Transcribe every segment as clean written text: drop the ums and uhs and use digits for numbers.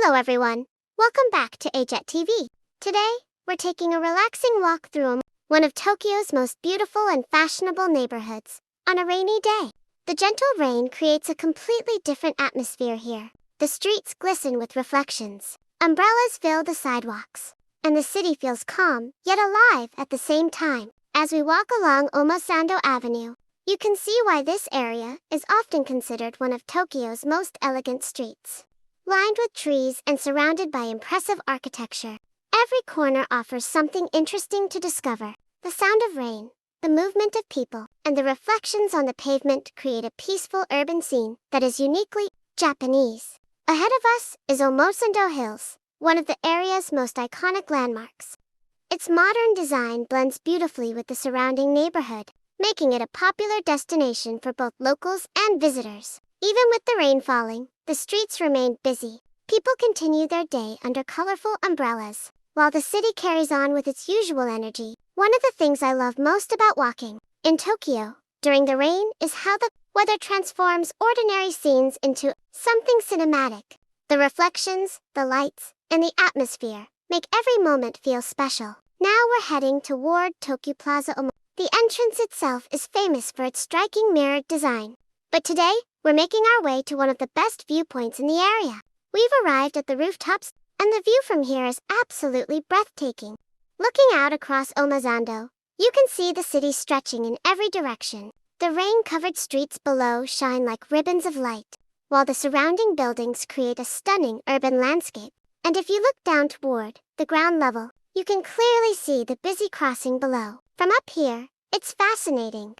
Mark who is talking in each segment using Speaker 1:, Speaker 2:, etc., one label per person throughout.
Speaker 1: Hello everyone. Welcome back to AJet TV. Today, we're taking a relaxing walk through one of Tokyo's most beautiful and fashionable neighborhoods on a rainy day. The gentle rain creates a completely different atmosphere here. The streets glisten with reflections. Umbrellas fill the sidewalks, and the city feels calm, yet alive at the same time. As we walk along Omosando Avenue, you can see why this area is often considered one of Tokyo's most elegant streets. Lined with trees and surrounded by impressive architecture, every corner offers something interesting to discover. The sound of rain, the movement of people, and the reflections on the pavement create a peaceful urban scene that is uniquely Japanese. Ahead of us is Omosando Hills, one of the area's most iconic landmarks. Its modern design blends beautifully with the surrounding neighborhood, making it a popular destination for both locals and visitors. Even with the rain falling, the streets remain busy. People continue their day under colorful umbrellas, while the city carries on with its usual energy. One of the things I love most about walking in Tokyo during the rain is how the weather transforms ordinary scenes into something cinematic. The reflections, the lights, and the atmosphere make every moment feel special. Now we're heading toward Tokyu Plaza Omo. The entrance itself is famous for its striking mirrored design. But today, we're making our way to one of the best viewpoints in the area. We've arrived at the rooftops, and the view from here is absolutely breathtaking. Looking out across Omosando, you can see the city stretching in every direction. The rain-covered streets below shine like ribbons of light, while the surrounding buildings create a stunning urban landscape. And if you look down toward the ground level, you can clearly see the busy crossing below. From up here, it's fascinating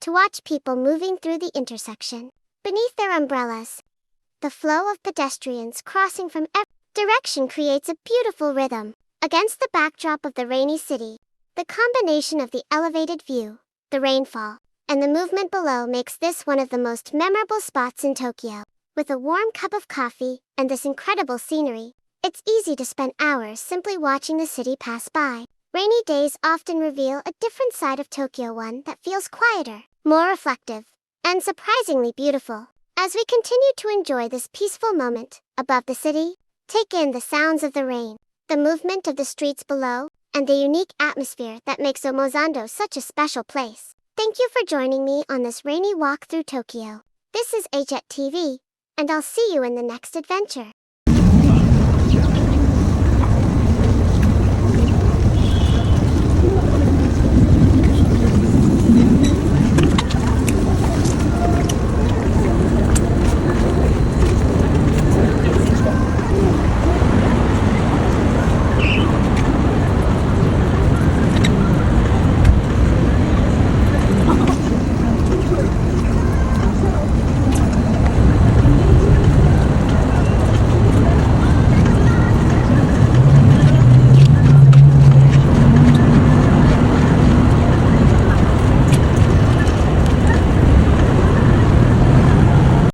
Speaker 1: to watch people moving through the intersection. Beneath their umbrellas, the flow of pedestrians crossing from every direction creates a beautiful rhythm. Against the backdrop of the rainy city, the combination of the elevated view, the rainfall, and the movement below makes this one of the most memorable spots in Tokyo. With a warm cup of coffee and this incredible scenery, it's easy to spend hours simply watching the city pass by. Rainy days often reveal a different side of Tokyo, one that feels quieter, more reflective, and surprisingly beautiful. As we continue to enjoy this peaceful moment above the city, take in the sounds of the rain, the movement of the streets below, and the unique atmosphere that makes Omosando such a special place. Thank you for joining me on this rainy walk through Tokyo. This is AJet TV, and I'll see you in the next adventure.